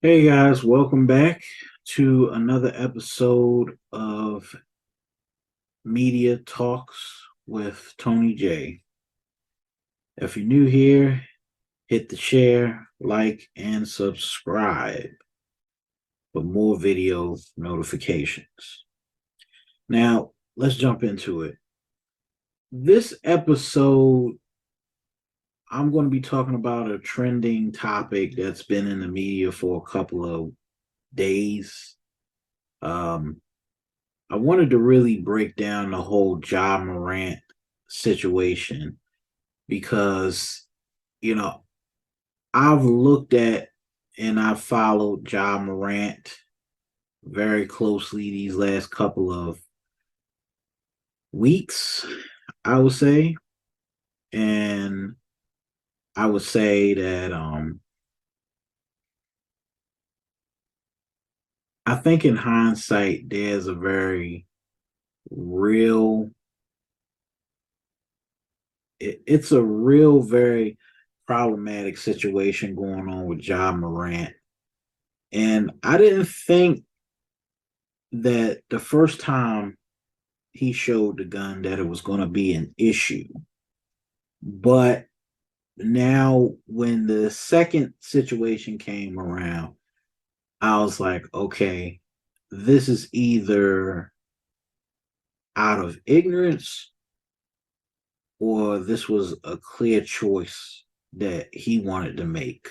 Hey guys, welcome back to another episode of Media Talks with Tony J. If you're new here, hit the share, like, and subscribe for more video notifications. Now, let's jump into it. This episode, I'm going to be talking about a trending topic that's been in the media for a couple of days. Um, I wanted to really break down the whole Ja Morant situation because, you know, I've looked at and I've followed Ja Morant very closely these last couple of weeks, I would say. And I would say that I think in hindsight there's a very real it's a real very problematic situation going on with Ja Morant. And I didn't think that the first time he showed the gun that it was going to be an issue. But now, when the second situation came around, I was like, okay, this is either out of ignorance or this was a clear choice that he wanted to make.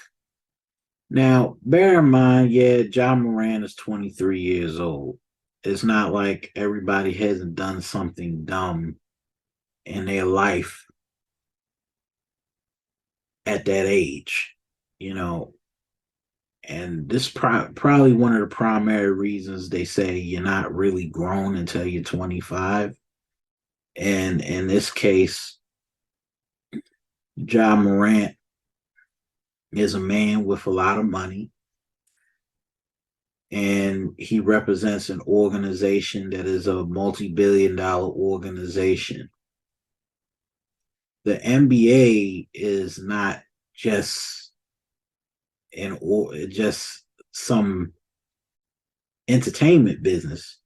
Now, bear in mind, yeah, Ja Morant is 23 years old. It's not like everybody hasn't done something dumb in their life at that age, you know. And this probably one of the primary reasons they say you're not really grown until you're 25. And in this case, Ja Morant is a man with a lot of money, and he represents an organization that is a multi-billion-dollar organization. The NBA is not just an or just some entertainment business.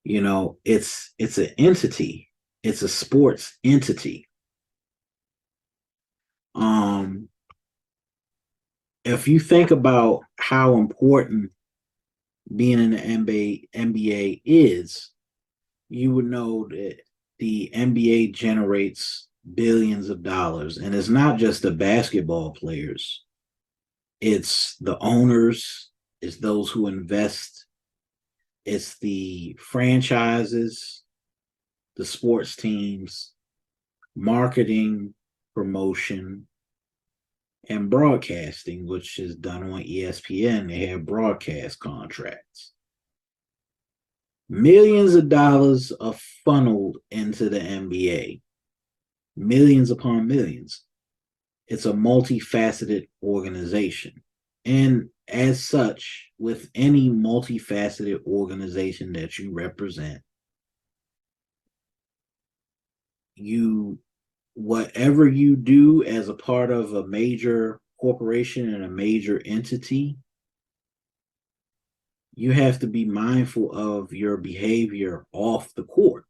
It's an entity. It's a sports entity. Um, if you think about how important being in the NBA is, you would know that the NBA generates billions of dollars, and it's not just the basketball players. It's the owners, it's those who invest, it's the franchises, the sports teams, marketing, promotion, and broadcasting, which is done on ESPN. They have broadcast contracts. Millions of dollars are funneled into the NBA, millions upon millions. It's a multifaceted organization. And as such, with any multifaceted organization that you represent, you whatever you do as a part of a major corporation and a major entity, you have to be mindful of your behavior off the court.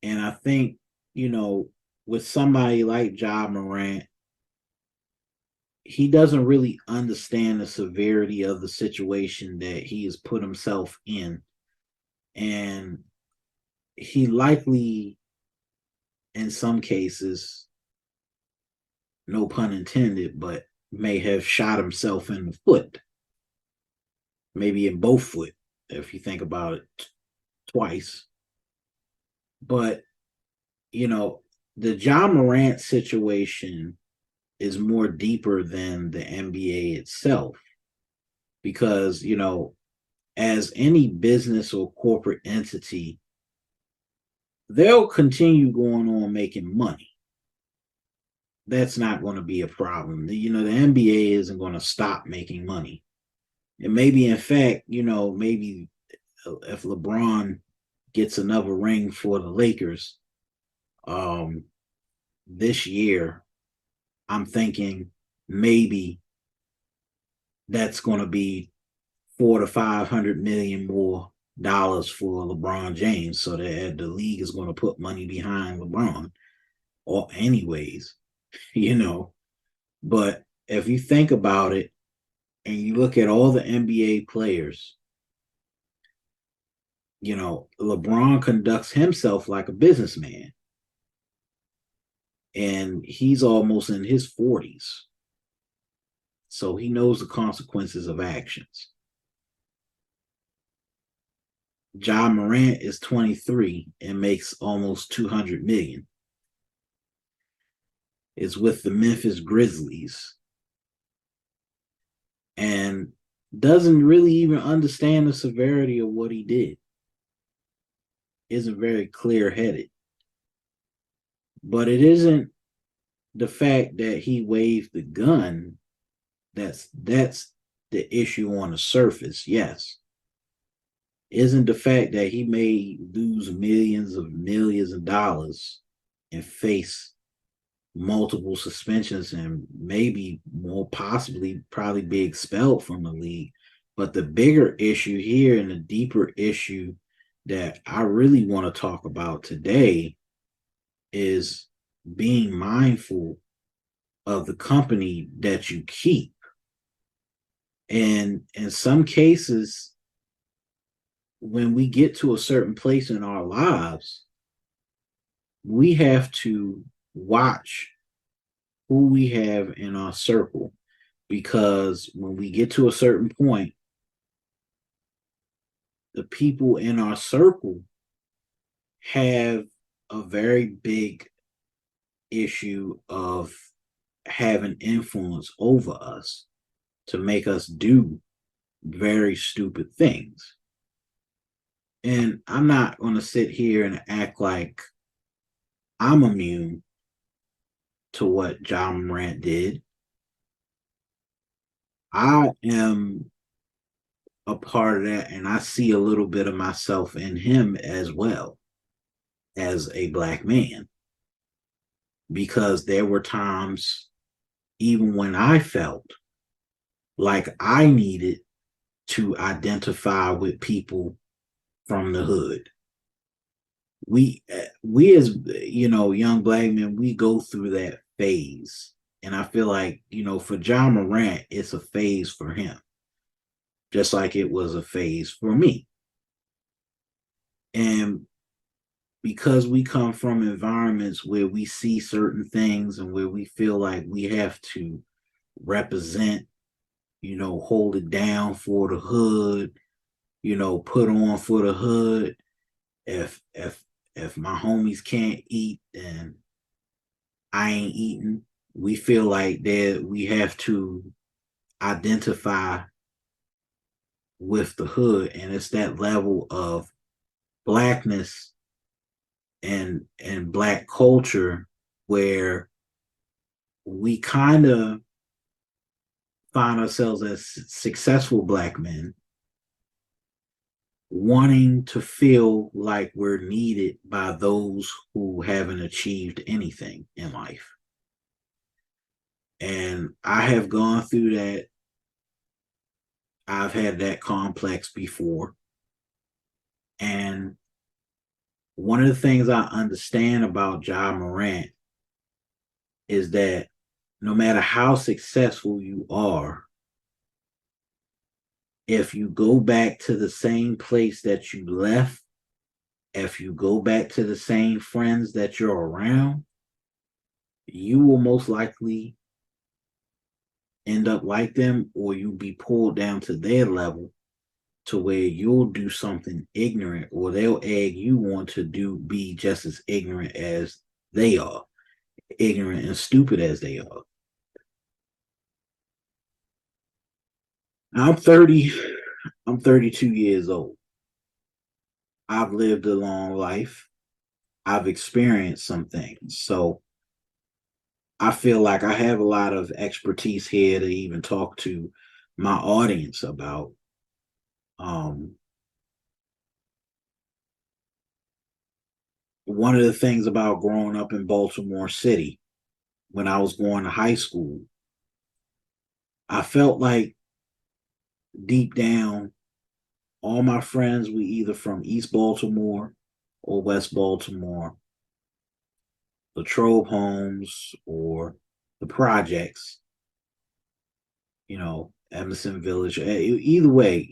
And I think, you know, with somebody like Ja Morant, he doesn't really understand the severity of the situation that he has put himself in. And he likely, in some cases, no pun intended, but may have shot himself in the foot, maybe in both foot, if you think about it twice. But, you know, the Ja Morant situation is more deeper than the NBA itself because, as any business or corporate entity, they'll continue going on making money. That's not going to be a problem. The NBA isn't going to stop making money. And maybe, in fact, maybe if LeBron gets another ring for the Lakers um, this year, I'm thinking maybe that's going to be 400 to 500 million more dollars for LeBron James. So that the league is going to put money behind LeBron, or anyways, you know. But if you think about it and you look at all the NBA players, LeBron conducts himself like a businessman, and he's almost in his 40s. So he knows the consequences of actions. Ja Morant is 23 and makes almost 200 million. Is with the Memphis Grizzlies and doesn't really even understand the severity of what he did. Isn't very clear headed. But it isn't the fact that he waved the gun that's the issue on the surface, yes. Isn't the fact that he may lose millions of dollars and face multiple suspensions and maybe more possibly probably be expelled from the league. But the bigger issue here and the deeper issue that I really want to talk about today is being mindful of the company that you keep. And in some cases, when we get to a certain place in our lives, we have to watch who we have in our circle, because when we get to a certain point, the people in our circle have a very big issue of having influence over us to make us do very stupid things. And I'm not going to sit here and act like I'm immune to what Ja Morant did. I am a part of that, and I see a little bit of myself in him as well as a black man, because there were times even when I felt like I needed to identify with people from the hood. We as young black men, we go through that phase, and I feel like for Ja Morant, it's a phase for him, just like it was a phase for me. And because we come from environments where we see certain things and where we feel like we have to represent, hold it down for the hood, put on for the hood. If my homies can't eat, then I ain't eating. We feel like that we have to identify with the hood, and it's that level of blackness and black culture where we kind of find ourselves as successful black men wanting to feel like we're needed by those who haven't achieved anything in life. And I have gone through that. I've had that complex before. And one of the things I understand about Ja Morant is that no matter how successful you are, if you go back to the same place that you left, if you go back to the same friends that you're around, you will most likely end up like them, or you'll be pulled down to their level to where you'll do something ignorant, or they'll egg you on to be just as ignorant as they are, ignorant and stupid as they are. I'm 30, I'm 32 years old. I've lived a long life. I've experienced some things. So I feel like I have a lot of expertise here to even talk to my audience about. Um, One of the things about growing up in Baltimore City, when I was going to high school, I felt like deep down, all my friends were either from East Baltimore or West Baltimore, the Trove homes or the projects, Emerson Village. Either way,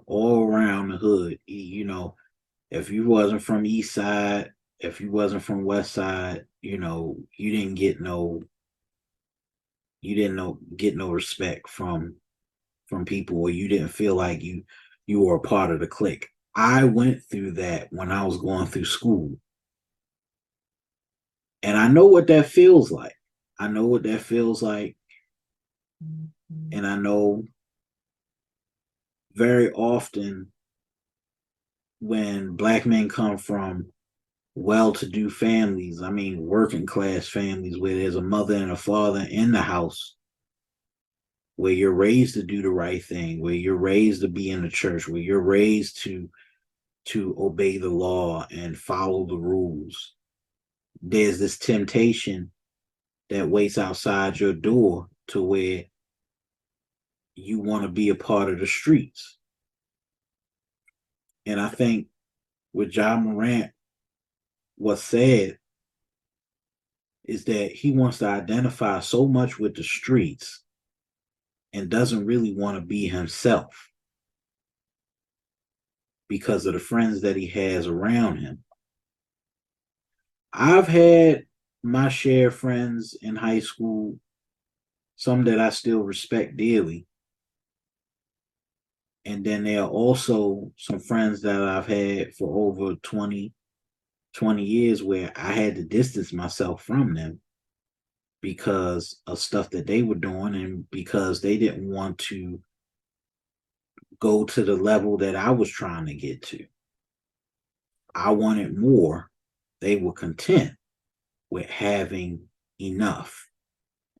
all around the hood, if you wasn't from East Side, if you wasn't from West Side, you didn't know get no respect from people, or you didn't feel like you were a part of the clique. I went through that when I was going through school. And I know what that feels like. I know what that feels like. And I know very often when black men come from well-to-do families, I mean working class families where there's a mother and a father in the house, where you're raised to do the right thing, where you're raised to be in the church, where you're raised to obey the law and follow the rules. There's this temptation that waits outside your door to where you want to be a part of the streets. And I think with Ja Morant, what's said is that he wants to identify so much with the streets and doesn't really want to be himself because of the friends that he has around him. I've had my share of friends in high school, some that I still respect dearly. And then there are also some friends that I've had for over 20 years where I had to distance myself from them because of stuff that they were doing and because they didn't want to go to the level that I was trying to get to. I wanted more. They were content with having enough.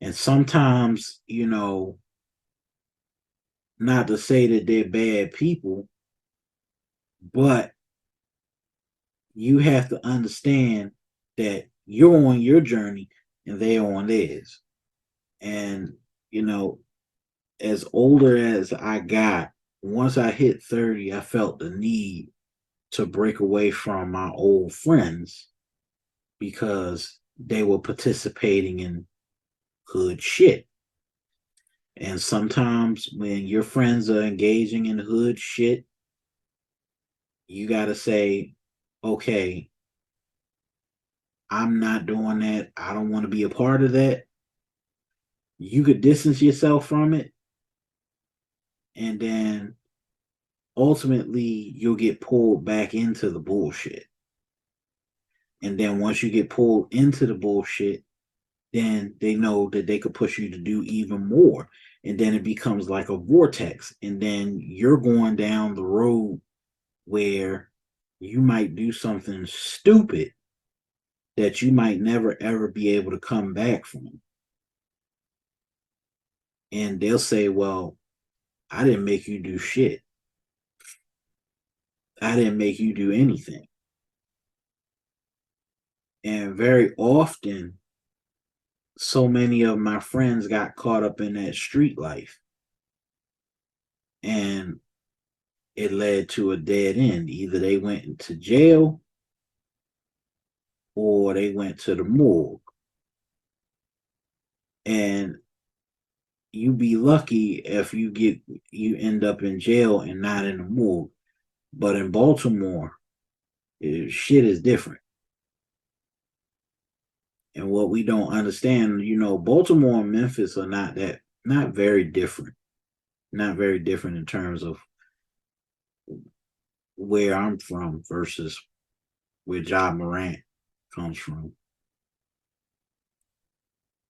And sometimes, not to say that they're bad people, but you have to understand that you're on your journey and they're on theirs. And, as older as I got, once I hit 30, I felt the need to break away from my old friends because they were participating in hood shit. And sometimes when your friends are engaging in hood shit, you got to say, okay, I'm not doing that. I don't want to be a part of that. You could distance yourself from it. And then ultimately, you'll get pulled back into the bullshit. And then once you get pulled into the bullshit, then they know that they could push you to do even more. And then it becomes like a vortex. And then you're going down the road where you might do something stupid that you might never ever be able to come back from. And they'll say, well, I didn't make you do shit. I didn't make you do anything. And very often, so many of my friends got caught up in that street life. And it led to a dead end. Either they went into jail or they went to the morgue. And you be lucky if you end up in jail and not in the morgue. But in Baltimore, shit is different. And what we don't understand, Baltimore and Memphis are not very different. Not very different in terms of where I'm from versus where Ja Morant comes from.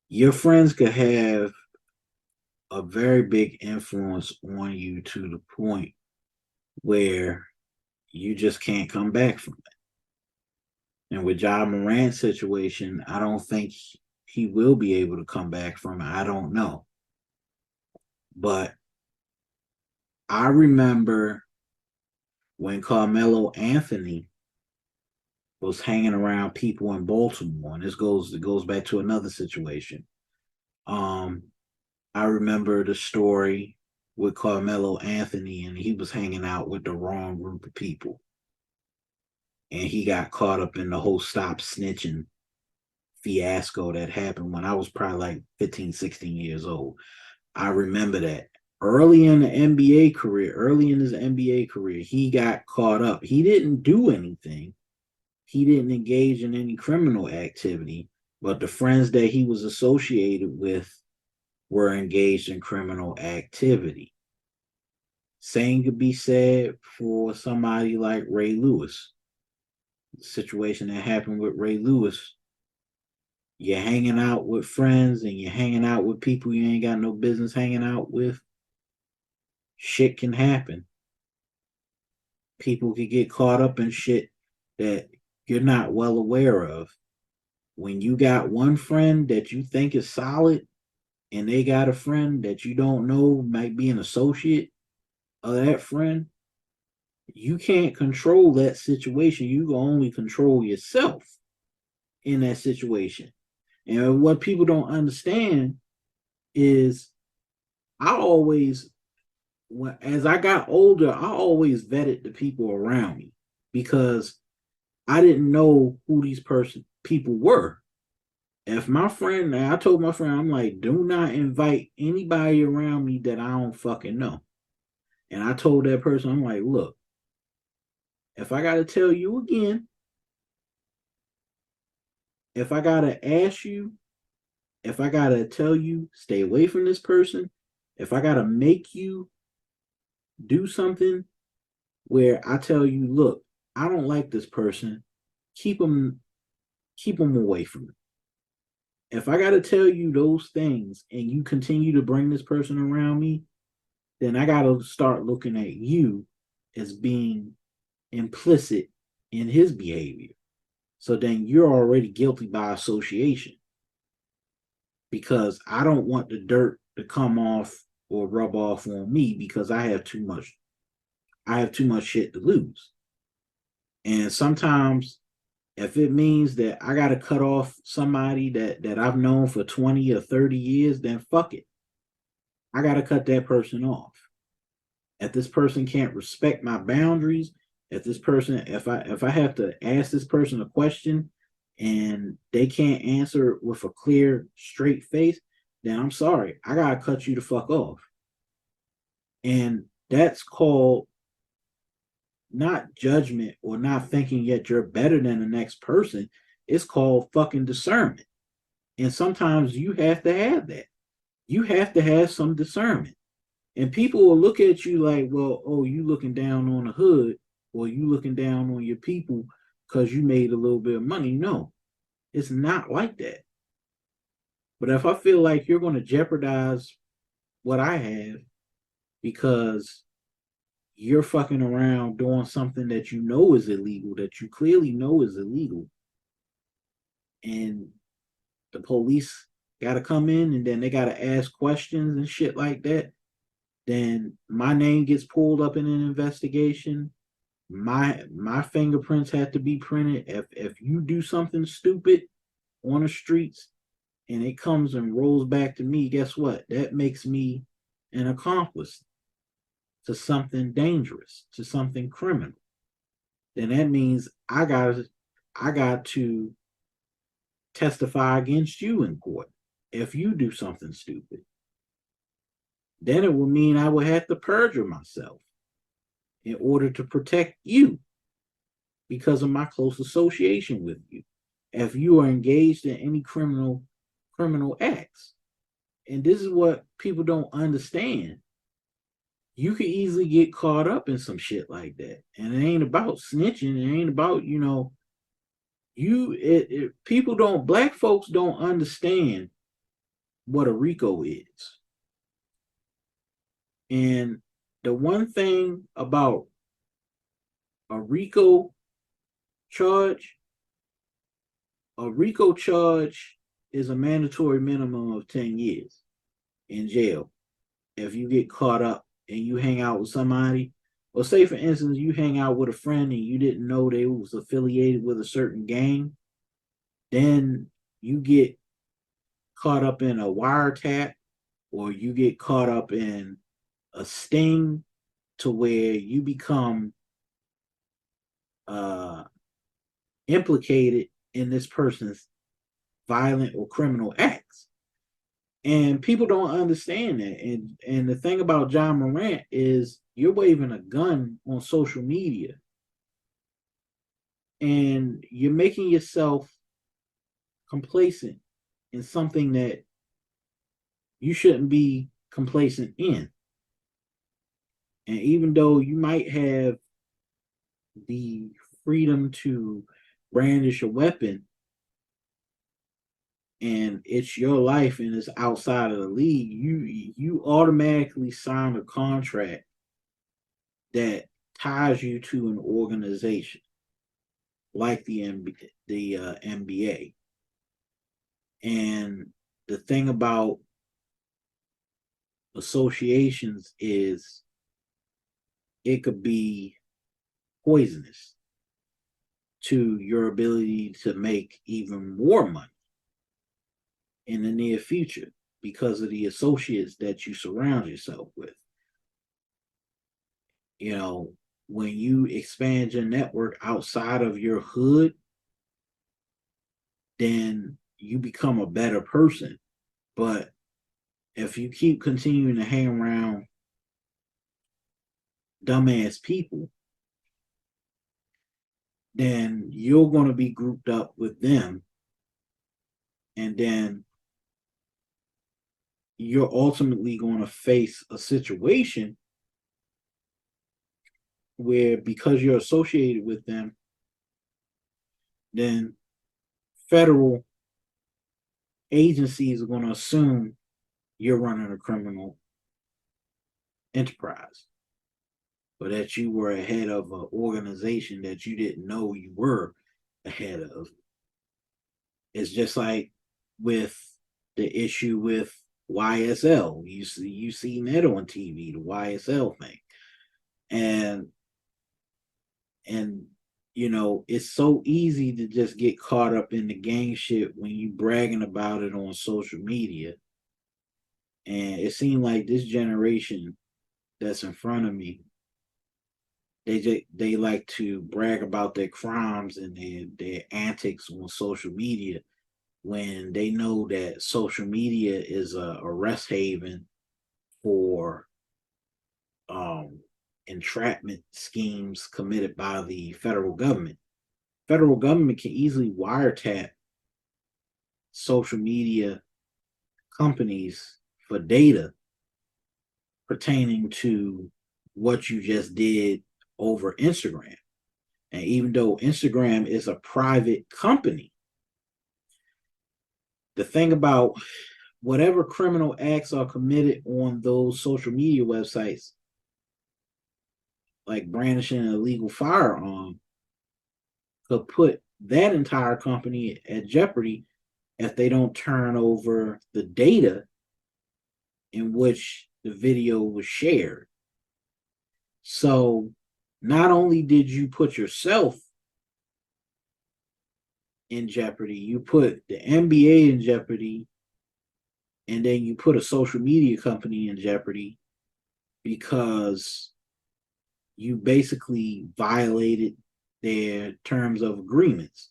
Your friends could have a very big influence on you to the point where you just can't come back from it. And with Ja Morant's situation, I don't think he will be able to come back from it. I don't know. But I remember when Carmelo Anthony was hanging around people in Baltimore, and it goes back to another situation. Um, I remember the story with Carmelo Anthony, and he was hanging out with the wrong group of people. And he got caught up in the whole stop snitching fiasco that happened when I was probably like 15, 16 years old. I remember that early in the NBA career, early in his NBA career, he got caught up. He didn't do anything. He didn't engage in any criminal activity, but the friends that he was associated with were engaged in criminal activity. Same could be said for somebody like Ray Lewis. The situation that happened with Ray Lewis, you're hanging out with friends and you're hanging out with people you ain't got no business hanging out with, shit can happen. People can get caught up in shit that you're not well aware of. When you got one friend that you think is solid and they got a friend that you don't know might be an associate of that friend, you can't control that situation. You can only control yourself in that situation. And what people don't understand is I always, as I got older, I always vetted the people around me because I didn't know who these people were. If my friend, I told my friend, I'm like, do not invite anybody around me that I don't fucking know. And I told that person, I'm like, look, if I got to tell you again, if I got to ask you, if I got to tell you, stay away from this person, if I got to make you do something where I tell you, look, I don't like this person, keep them away from me. If I got to tell you those things and you continue to bring this person around me, then I got to start looking at you as being implicit in his behavior. So then you're already guilty by association because I don't want the dirt to come off or rub off on me because I have too much shit to lose. And sometimes if it means that I got to cut off somebody that I've known for 20 or 30 years, then fuck it. I got to cut that person off. If this person can't respect my boundaries, if I have to ask this person a question and they can't answer with a clear, straight face, then I'm sorry. I got to cut you the fuck off. And that's called not judgment or not thinking yet you're better than the next person. It's called fucking discernment. And sometimes you have to have that. You have to have some discernment. And people will look at you like, well, oh, you looking down on the hood or you looking down on your people because you made a little bit of money. No, it's not like that. But if I feel like you're going to jeopardize what I have because you're fucking around doing something that you know is illegal, that you clearly know is illegal, and the police got to come in and then they got to ask questions and shit like that, then my name gets pulled up in an investigation. My fingerprints have to be printed. If you do something stupid on the streets and it comes and rolls back to me, guess what? That makes me an accomplice to something dangerous, to something criminal. Then that means I got to testify against you in court if you do something stupid. Then it would mean I would have to perjure myself in order to protect you because of my close association with you. If you are engaged in any criminal acts. And this is what people don't understand. You could easily get caught up in some shit like that. And it ain't about snitching. It ain't about, people don't, black folks don't understand what a RICO is. And the one thing about a RICO charge, a RICO charge is a mandatory minimum of 10 years in jail if you get caught up and you hang out with somebody. Or say, for instance, you hang out with a friend and you didn't know they was affiliated with a certain gang, then you get caught up in a wiretap or you get caught up in a sting to where you become uh, implicated in this person's violent or criminal acts. And people don't understand that. And the thing about Ja Morant is you're waving a gun on social media and you're making yourself complacent in something that you shouldn't be complacent in. And even though you might have the freedom to brandish a weapon and it's your life and it's outside of the league, you automatically sign a contract that ties you to an organization like the NBA. And the thing about associations is it could be poisonous to your ability to make even more money in the near future because of the associates that you surround yourself with. You know, when you expand your network outside of your hood, then you become a better person. But if you keep continuing to hang around dumbass people, then you're going to be grouped up with them. And then you're ultimately going to face a situation where, because you're associated with them, then federal agencies are going to assume you're running a criminal enterprise or that you were ahead of an organization that you didn't know you were ahead of. It's just like with the issue with YSL. You see that on TV, the YSL thing. And and you know, it's so easy to just get caught up in the gang shit when you bragging about it on social media. And it seemed like this generation that's in front of me, they like to brag about their crimes and their antics on social media when they know that social media is a rest haven for entrapment schemes committed by the federal government. Federal government can easily wiretap social media companies for data pertaining to what you just did over Instagram. And even though Instagram is a private company, the thing about whatever criminal acts are committed on those social media websites, like brandishing an illegal firearm, could put that entire company at jeopardy if they don't turn over the data in which the video was shared. So not only did you put yourself in jeopardy, you put the NBA in jeopardy, and then you put a social media company in jeopardy because you basically violated their terms of agreements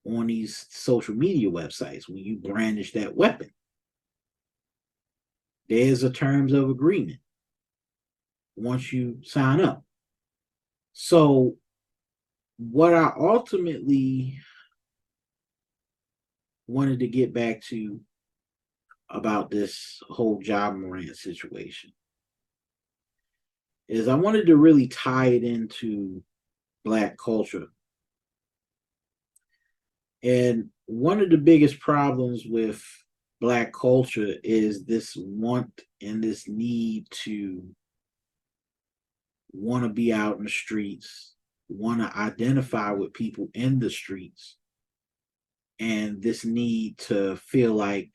on these social media websites when you brandish that weapon. There's a terms of agreement once you sign up. So what I ultimately wanted to get back to about this whole Ja Morant situation is I wanted to really tie it into Black culture. And one of the biggest problems with Black culture is this want and this need to want to be out in the streets, want to identify with people in the streets, and this need to feel like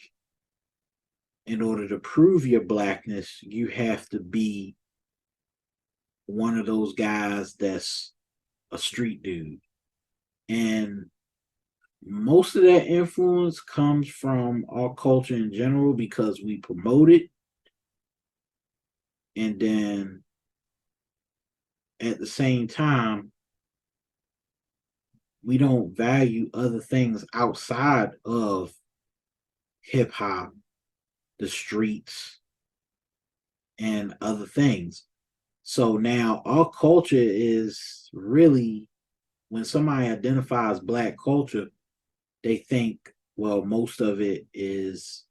in order to prove your Blackness, you have to be one of those guys that's a street dude. And most of that influence comes from our culture in general because we promote it And then at the same time, we don't value other things outside of hip hop, the streets, and other things. So now our culture is really, when somebody identifies Black culture, they think, well, most of it is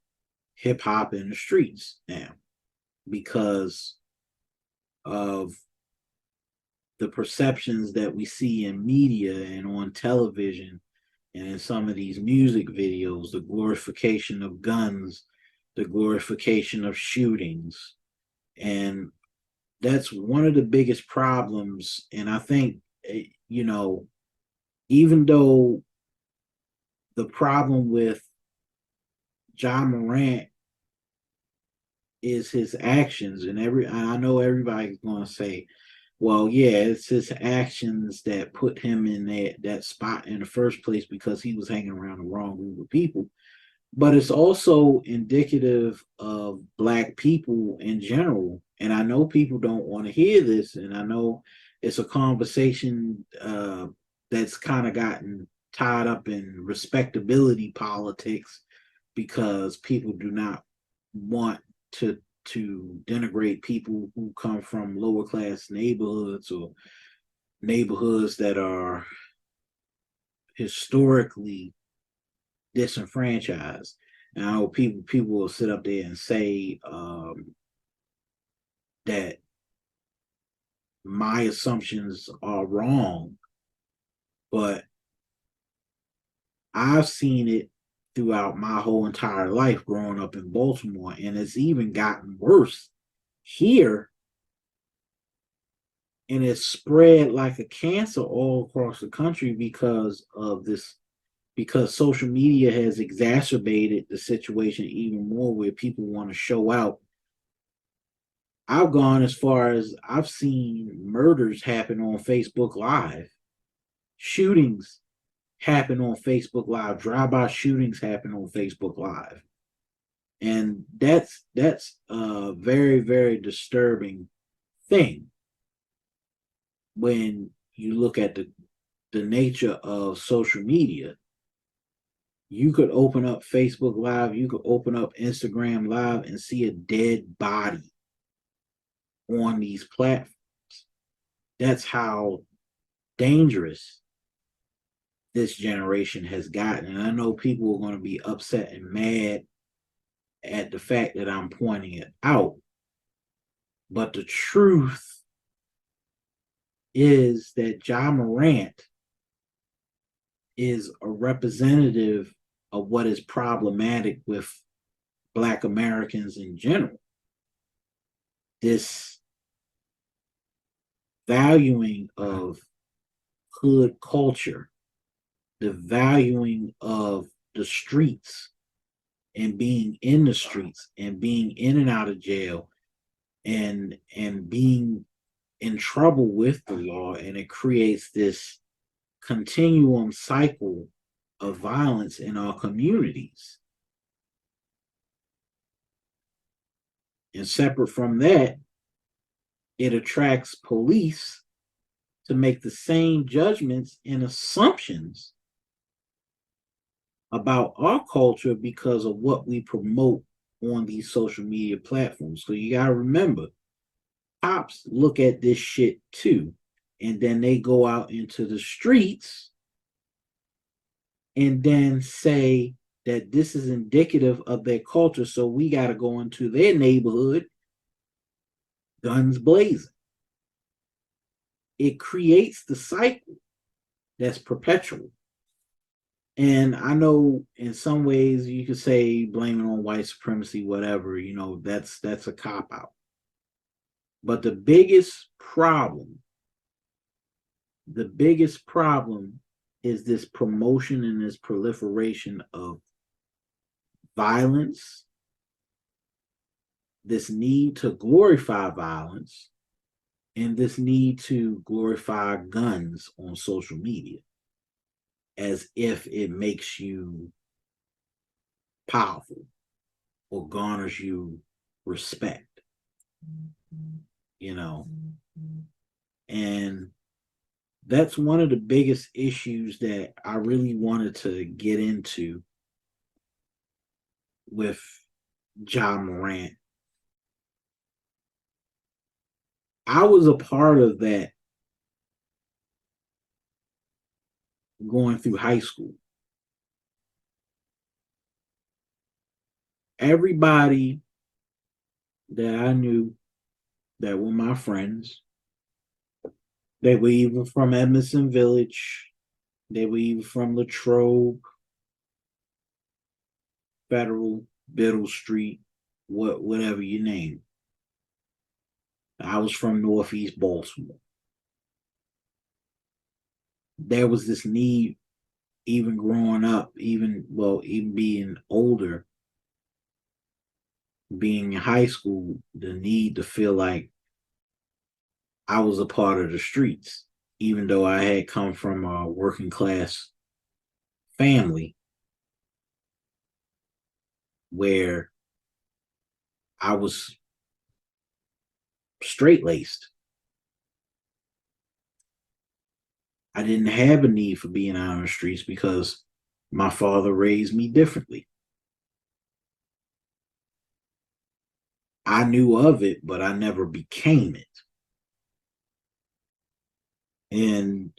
hip hop in the streets now because of the perceptions that we see in media and on television and in some of these music videos, the glorification of guns, the glorification of shootings. And that's one of the biggest problems. And I think, you know, even though the problem with Ja Morant is his actions, and I know everybody's going to say, well, yeah, it's his actions that put him in that spot in the first place because he was hanging around the wrong group of people. But it's also indicative of Black people in general. And I know people don't want to hear this, and I know it's a conversation that's kind of gotten tied up in respectability politics because people do not want to denigrate people who come from lower class neighborhoods or neighborhoods that are historically disenfranchised. And I know people will sit up there and say that my assumptions are wrong, but I've seen it throughout my whole entire life growing up in Baltimore, and it's even gotten worse here, and it's spread like a cancer all across the country because of this, because social media has exacerbated the situation even more where people want to show out. I've gone as far as I've seen murders happen on Facebook Live, shootings happen on Facebook Live, drive-by shootings happen on Facebook Live. And that's a very, very disturbing thing when you look at the nature of social media. You could open up Facebook Live, you could open up Instagram Live and see a dead body on these platforms. That's how dangerous this generation has gotten. And I know people are going to be upset and mad at the fact that I'm pointing it out. But the truth is that Ja Morant is a representative of what is problematic with Black Americans in general. This valuing of hood culture, the valuing of the streets and being in the streets and being in and out of jail and being in trouble with the law, and it creates this continuum cycle of violence in our communities. And separate from that, it attracts police to make the same judgments and assumptions about our culture because of what we promote on these social media platforms. So you got to remember, cops look at this shit too. And then they go out into the streets and then say that this is indicative of their culture. So we got to go into their neighborhood, guns blazing. It creates the cycle that's perpetual. And I know in some ways you could say blame it on white supremacy, whatever, that's a cop out. But the biggest problem is this promotion and this proliferation of violence, this need to glorify violence, and this need to glorify guns on social media as if it makes you powerful or garners you respect. you know, and that's one of the biggest issues that I really wanted to get into with Ja Morant. I was a part of that going through high school. Everybody that I knew that were my friends, they were either from Edmondson Village, they were either from Latrobe, Federal, Biddle Street, whatever you name. I was from Northeast Baltimore. There was this need, even growing up, even being older, being in high school, the need to feel like I was a part of the streets, even though I had come from a working class family where I was straight laced. I didn't have a need for being out on the streets because my father raised me differently. I knew of it, but I never became it. And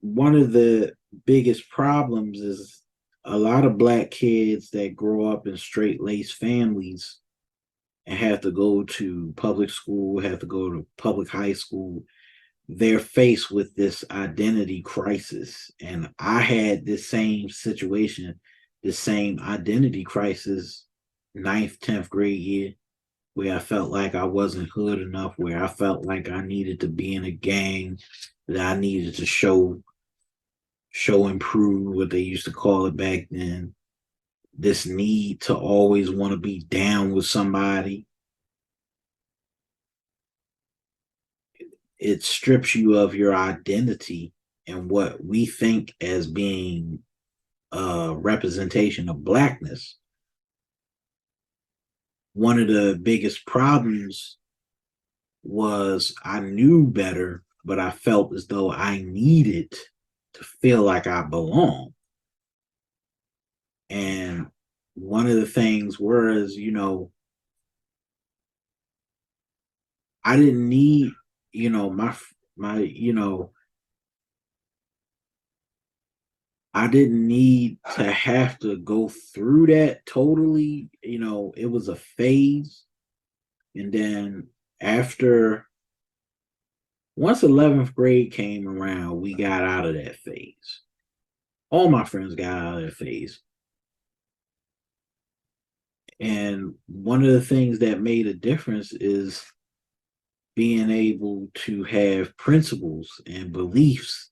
one of the biggest problems is a lot of black kids that grow up in straight laced families and have to go to public school, have to go to public high school, they're faced with this identity crisis. And I had this same situation, the same identity crisis, ninth, 10th grade year, where I felt like I wasn't hood enough, where I felt like I needed to be in a gang, that I needed to show improve, what they used to call it back then. This need to always want to be down with somebody. It strips you of your identity and what we think as being a representation of blackness. One of the biggest problems was I knew better, but I felt as though I needed to feel like I belong. And one of the things was, I didn't need, my, I didn't need to have to go through that totally. It was a phase. And then after, once 11th grade came around, we got out of that phase. All my friends got out of that phase. And one of the things that made a difference is being able to have principles and beliefs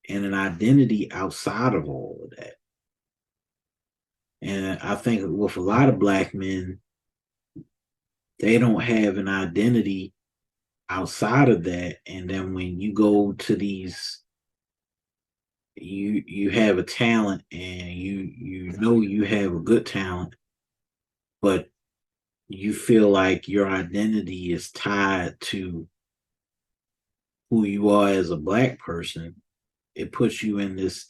and an identity outside of all of that. And I think with a lot of black men, they don't have an identity outside of that. And then when you go to these, you have a talent and you know you have a good talent, but you feel like your identity is tied to who you are as a black person. It puts you in this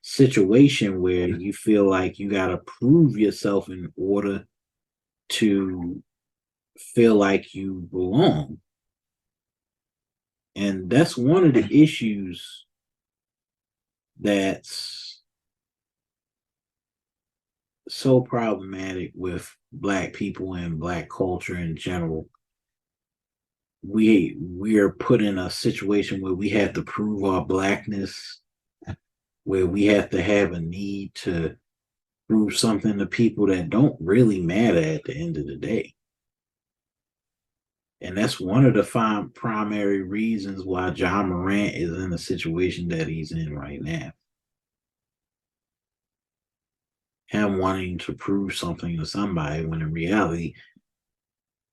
situation where you feel like you got to prove yourself in order to feel like you belong. And that's one of the issues that's so problematic with black people and black culture in general. We're put in a situation where we have to prove our blackness, where we have to have a need to prove something to people that don't really matter at the end of the day. And that's one of the primary reasons why Ja Morant is in the situation that he's in right now. Him wanting to prove something to somebody when in reality,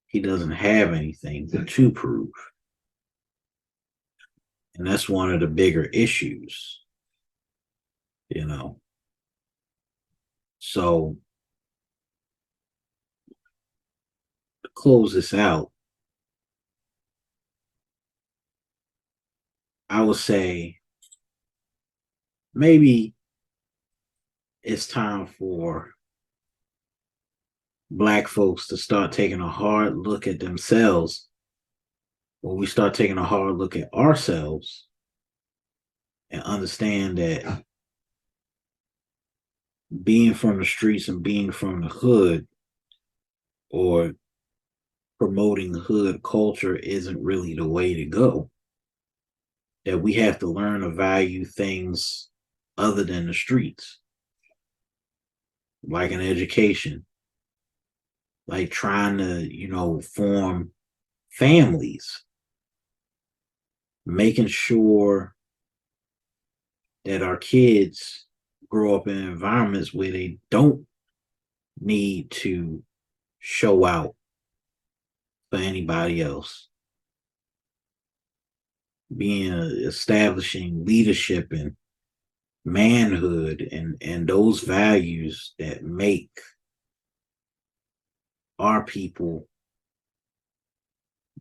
he doesn't have anything to prove. And that's one of the bigger issues, you know. So to close this out, I would say maybe it's time for Black folks to start taking a hard look at themselves, or we start taking a hard look at ourselves and understand that being from the streets and being from the hood or promoting hood culture isn't really the way to go. That we have to learn to value things other than the streets, like an education, like trying to, form families, making sure that our kids grow up in environments where they don't need to show out for anybody else. Being establishing leadership and manhood and those values that make our people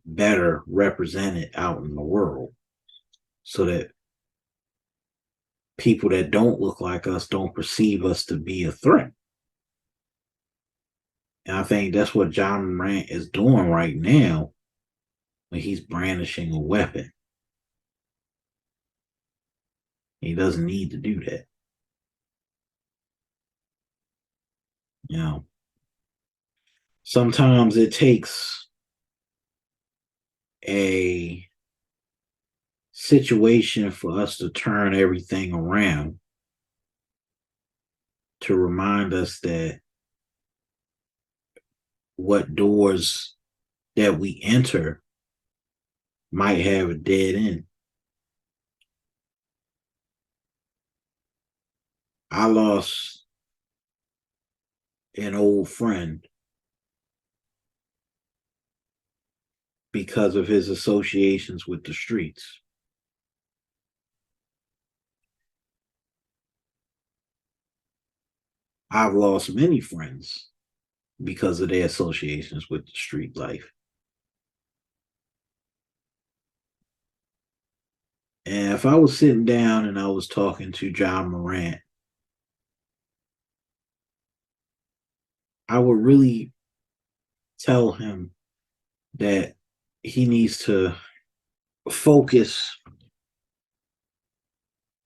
better represented out in the world, so that people that don't look like us don't perceive us to be a threat. And I think that's what Ja Morant is doing right now when he's brandishing a weapon. He doesn't need to do that. You know, sometimes it takes a situation for us to turn everything around to remind us that what doors that we enter might have a dead end. I lost an old friend because of his associations with the streets. I've lost many friends because of their associations with the street life. And if I was sitting down and I was talking to Ja Morant, I would really tell him that he needs to focus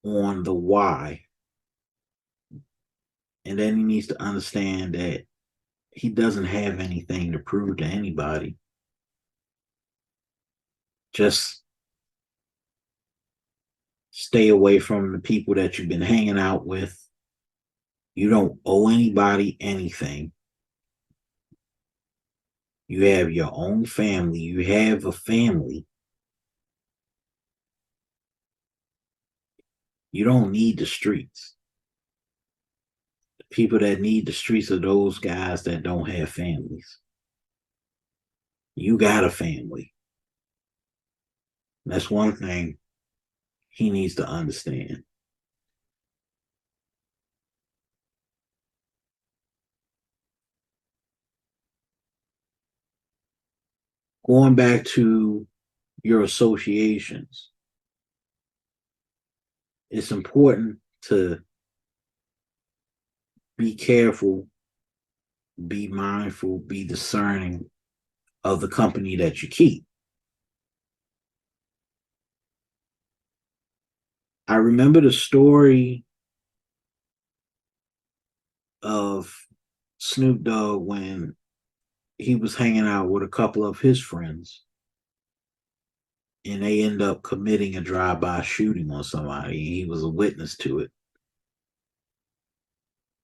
on the why. And then he needs to understand that he doesn't have anything to prove to anybody. Just stay away from the people that you've been hanging out with. You don't owe anybody anything. You have your own family. You have a family. You don't need the streets. The people that need the streets are those guys that don't have families. You got a family. That's one thing he needs to understand. Going back to your associations, it's important to be careful, be mindful, be discerning of the company that you keep. I remember the story of Snoop Dogg when he was hanging out with a couple of his friends and they end up committing a drive-by shooting on somebody. He was a witness to it.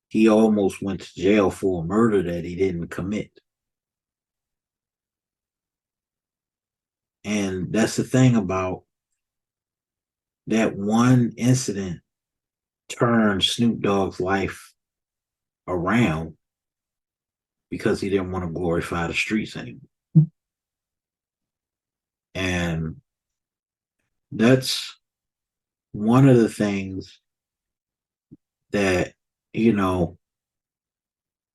He almost went to jail for a murder that he didn't commit. And that's the thing about that one incident turned Snoop Dogg's life around because he didn't want to glorify the streets anymore. And that's one of the things that, you know,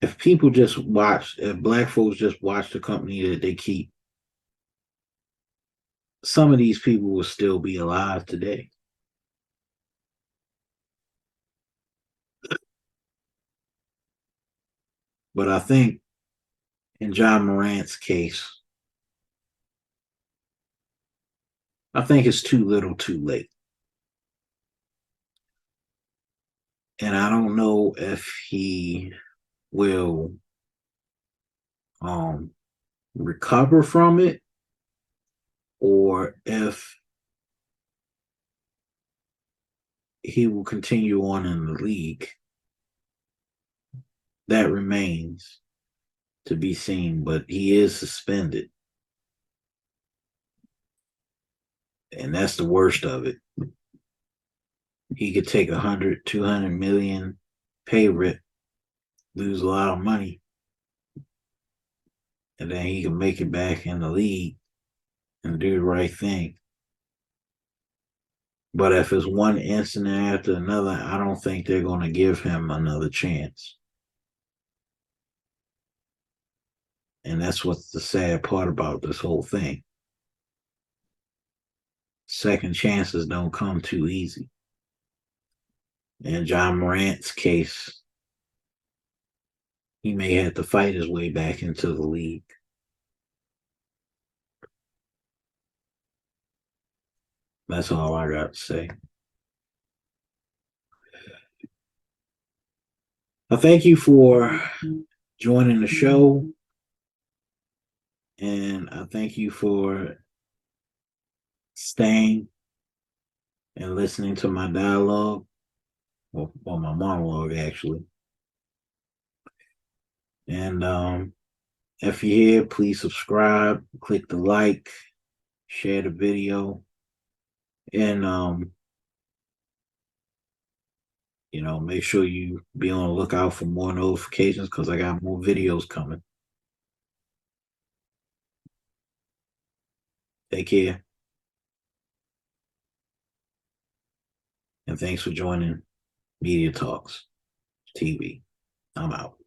if people just watch, if Black folks just watch the company that they keep, some of these people will still be alive today. But I think in Ja Morant's case, I think it's too little too late. And I don't know if he will um, recover from it or if he will continue on in the league. That remains to be seen, but he is suspended. And that's the worst of it. He could take 100, 200 million pay rip, lose a lot of money, and then he can make it back in the league and do the right thing. But if it's one incident after another, I don't think they're going to give him another chance. And that's what's the sad part about this whole thing. Second chances don't come too easy. In Ja Morant's case, he may have to fight his way back into the league. That's all I got to say. I thank you for joining the show. And I thank you for staying and listening to my dialogue, or my monologue, actually. And if you're here, please subscribe, click the like, share the video, and make sure you be on the lookout for more notifications because I got more videos coming. Take care. And thanks for joining Media Talks TV. I'm out.